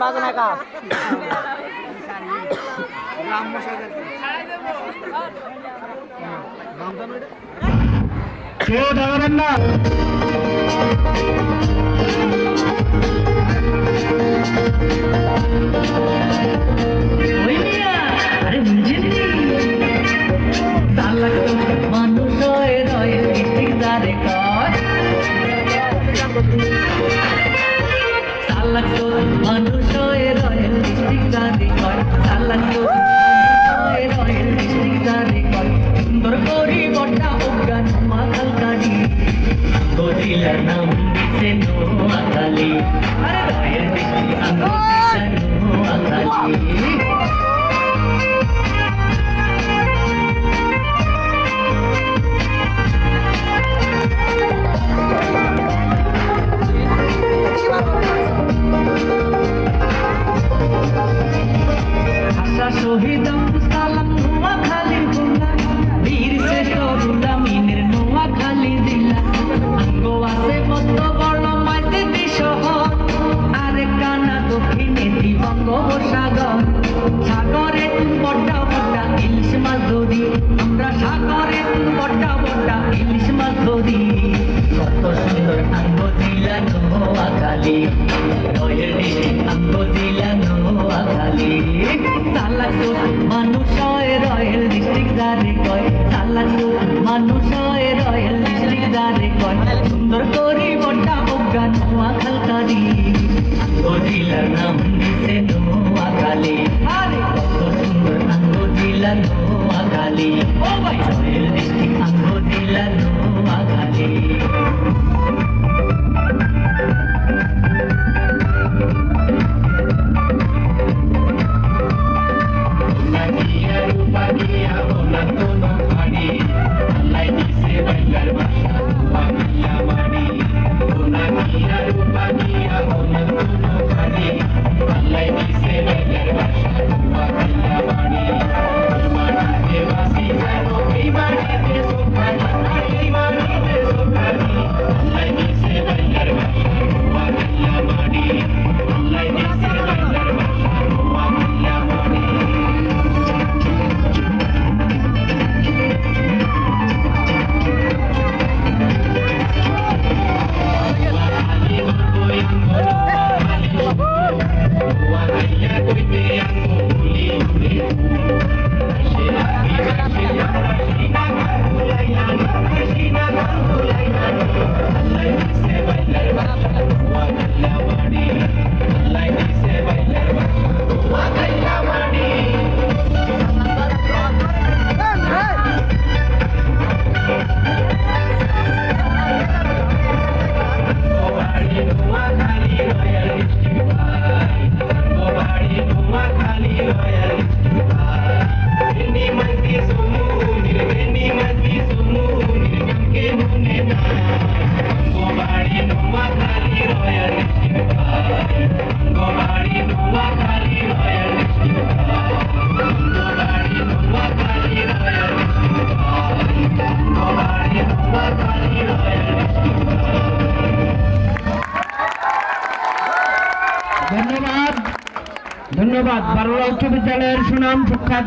বাজনা কা কেউ দাঁড়াবেন না। সুন্দর করি বটা অজ্ঞান মাথাল কাটি গদিলার নাম দিছে নোয়াখালী আরে রয়ের বৃষ্টি আঙ্গো নোয়াখালী আশা শহীদ সালাম নোয়াখালীর গুলা বীর শ্রেষ্ঠ গুলামিনের নোয়াখালী দিলা আঙ্গো আছে কত বড় মাইতি শহর আরে কানা দক্ষিণে বঙ্গোপসাগর সাগরে বড়া বড়া ইলিশ মাছ ধরি আমরা সাগরে বড়া বড়া ইলিশ মাছ ধরি কত সুন্দর আঙ্গো দিলা নোয়াখালী রয়ের দেশে আঙ্গো দিলা নোয়াখালী মানুষ রয়েল ডিস্ট্রিক্ট যারে কয় চালাকু মানুষ রয়েল ডিস্ট্রিক্ট যারে কয় সুন্দর করি বটা অজ্ঞান নোয়াখালী গদিলার নাম দিছে নোয়াখালী আরে কত সুন্দর আঙ্গো দিলা নোয়াখালী ও ভাই রয়েল ডিস্ট্রিক্ট আঙ্গো দিলা নোয়াখালী ধন্যবাদ। বারোলা উচ্চ বিদ্যালয়ের সুনাম সুখ্যাতি